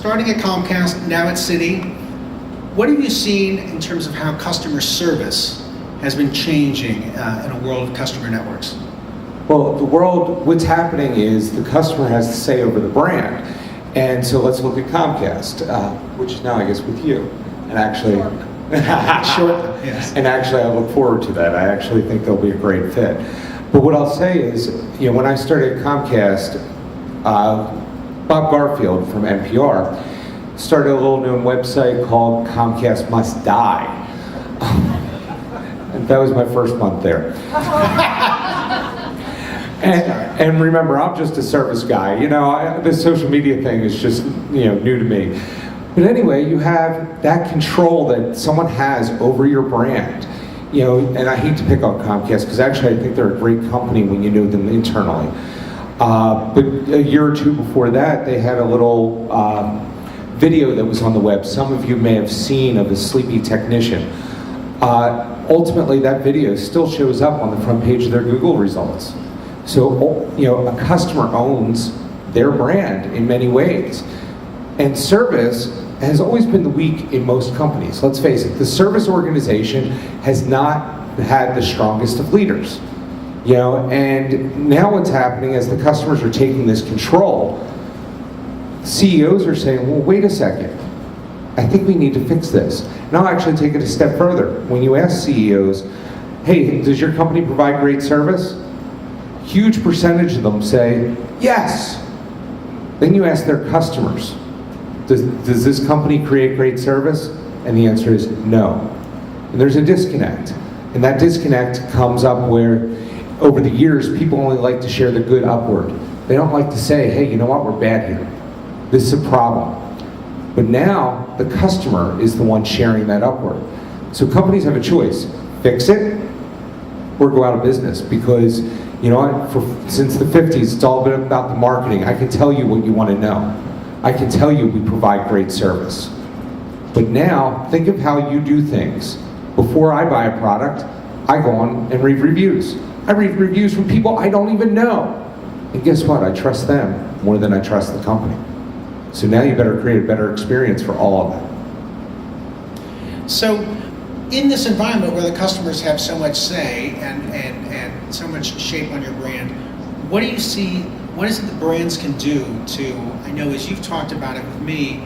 starting at Comcast, now at Citi, what have you seen in terms of how customer service has been changing in a world of customer networks? Well, what's happening is the customer has to say over the brand. And so let's look at Comcast, which is now, I guess, with you. And actually, yes. And actually, I look forward to that. I actually think they'll be a great fit. But what I'll say is, when I started at Comcast, Bob Garfield from NPR started a little known website called Comcast Must Die. And that was my first month there. And remember, I'm just a service guy. This social media thing is just new to me. But anyway, you have that control that someone has over your brand. And I hate to pick on Comcast because actually I think they're a great company when you know them internally. But a year or two before that, they had a little video that was on the web. Some of you may have seen of a sleepy technician. Ultimately, that video still shows up on the front page of their Google results. So, a customer owns their brand in many ways. And service has always been the weak in most companies. Let's face it, the service organization has not had the strongest of leaders. And now what's happening as the customers are taking this control, CEOs are saying, well, wait a second, I think we need to fix this. And I'll actually take it a step further. When you ask CEOs, hey, does your company provide great service? Huge percentage of them say, yes. Then you ask their customers, does this company create great service? And the answer is no. And there's a disconnect. And that disconnect comes up where, over the years, people only like to share the good upward. They don't like to say, hey, you know what, we're bad here. This is a problem. But now, the customer is the one sharing that upward. So companies have a choice. Fix it, or go out of business. Because, since the 50s, it's all been about the marketing. I can tell you what you want to know. I can tell you we provide great service. But now, think of how you do things. Before I buy a product, I go on and read reviews. I read reviews from people I don't even know. And guess what? I trust them more than I trust the company. So now you better create a better experience for all of them. So in this environment where the customers have so much say and so much shape on your brand, what do you see, what is it that brands can do to, I know as you've talked about it with me,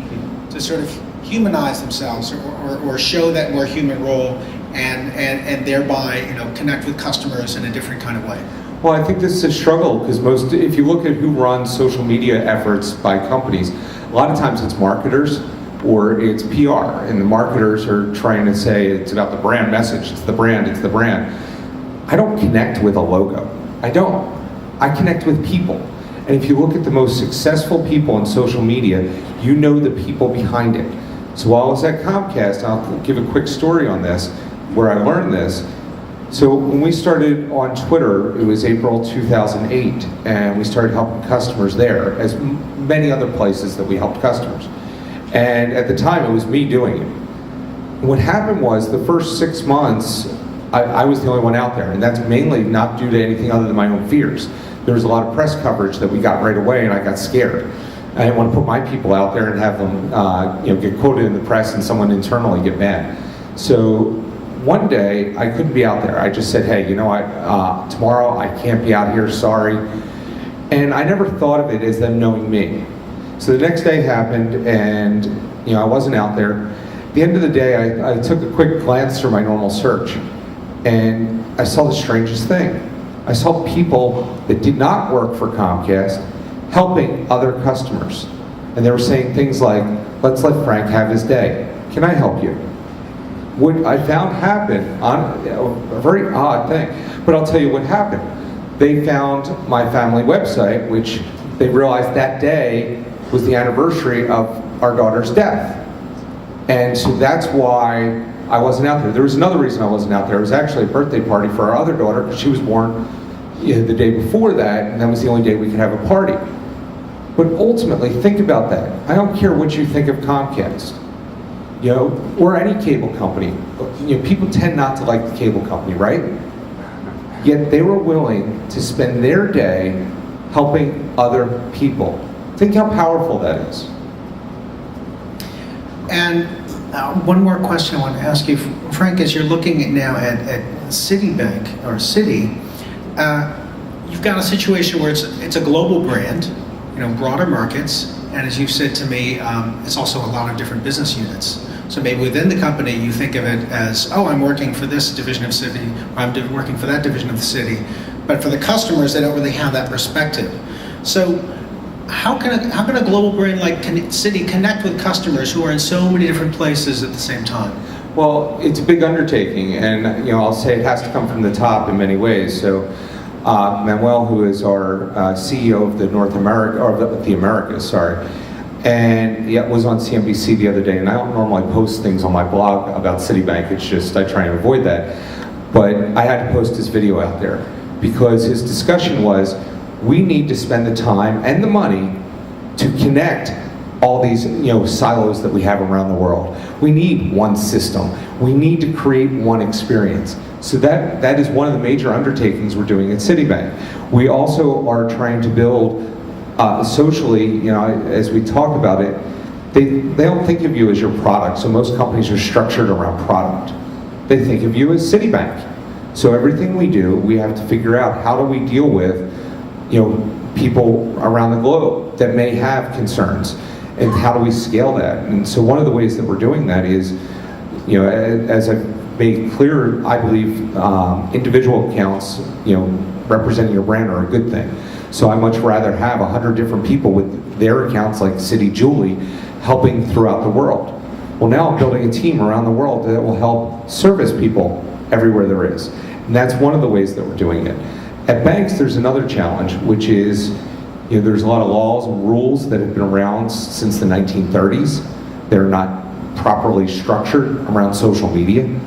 to sort of humanize themselves or show that more human role and thereby connect with customers in a different kind of way? Well, I think this is a struggle because if you look at who runs social media efforts by companies, a lot of times it's marketers or it's PR, and the marketers are trying to say it's about the brand message, it's the brand, it's the brand. I don't connect with a logo. I don't. I connect with people. And if you look at the most successful people in social media, you know the people behind it. So while I was at Comcast, I'll give a quick story on this, where I learned this. So when we started on Twitter, it was April 2008, and we started helping customers there, as many other places that we helped customers. And at the time, it was me doing it. And what happened was, the first 6 months, I was the only one out there, and that's mainly not due to anything other than my own fears. There was a lot of press coverage that we got right away, and I got scared. I didn't want to put my people out there and have them get quoted in the press and someone internally get mad. So one day, I couldn't be out there. I just said, hey, tomorrow I can't be out here, sorry. And I never thought of it as them knowing me. So the next day happened, and I wasn't out there. At the end of the day, I took a quick glance through my normal search, and I saw the strangest thing. I saw people that did not work for Comcast helping other customers. And they were saying things like, let's let Frank have his day. Can I help you? What I found happened, a very odd thing, but I'll tell you what happened. They found my family website, which they realized that day was the anniversary of our daughter's death. And so that's why I wasn't out there. There was another reason I wasn't out there. It was actually a birthday party for our other daughter, because she was born the day before that, and that was the only day we could have a party. But ultimately, think about that. I don't care what you think of Comcast, or any cable company. People tend not to like the cable company, right? Yet they were willing to spend their day helping other people. Think how powerful that is. And one more question I want to ask you, Frank, as you're looking at now at Citibank or Citi, you've got a situation where it's a global brand, broader markets, and as you've said to me, it's also a lot of different business units. So maybe within the company, you think of it as, oh, I'm working for this division of Citi, or I'm working for that division of the Citi. But for the customers, they don't really have that perspective. So how can a global brand like Citi connect with customers who are in so many different places at the same time? Well, it's a big undertaking, and I'll say it has to come from the top in many ways. So Manuel, who is our CEO of the the Americas, and was on CNBC the other day, and I don't normally post things on my blog about Citibank, it's just I try and avoid that, but I had to post his video out there because his discussion was, we need to spend the time and the money to connect all these silos that we have around the world. We need one system. We need to create one experience. So that is one of the major undertakings we're doing at Citibank. We also are trying to build socially, as we talk about it, they don't think of you as your product. So most companies are structured around product. They think of you as Citibank. So everything we do, we have to figure out how do we deal with people around the globe that may have concerns, and how do we scale that? And so one of the ways that we're doing that is, as I've made clear, I believe individual accounts, representing your brand are a good thing. So I much rather have 100 different people with their accounts like Citi Julie helping throughout the world. Well, now I'm building a team around the world that will help service people everywhere there is. And that's one of the ways that we're doing it. At banks, there's another challenge, which is, there's a lot of laws and rules that have been around since the 1930s. They're not properly structured around social media.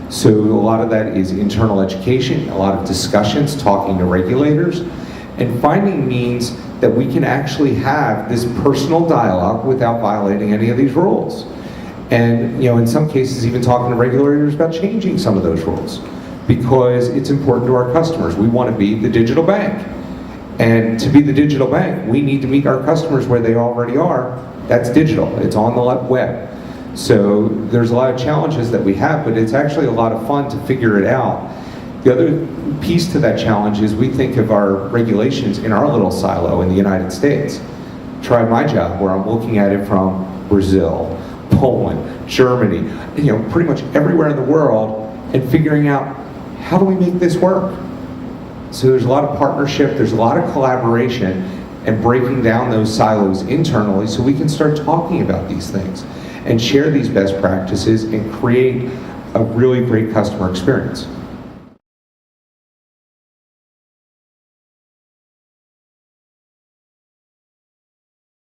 So a lot of that is internal education, a lot of discussions, talking to regulators, and finding means that we can actually have this personal dialogue without violating any of these rules. And in some cases, even talking to regulators about changing some of those rules, because it's important to our customers. We want to be the digital bank. And to be the digital bank, we need to meet our customers where they already are. That's digital. It's on the web. So there's a lot of challenges that we have, but it's actually a lot of fun to figure it out. The other piece to that challenge is we think of our regulations in our little silo in the United States. Try my job, where I'm looking at it from Brazil, Poland, Germany, pretty much everywhere in the world, and figuring out, how do we make this work? So there's a lot of partnership, there's a lot of collaboration, and breaking down those silos internally so we can start talking about these things and share these best practices and create a really great customer experience.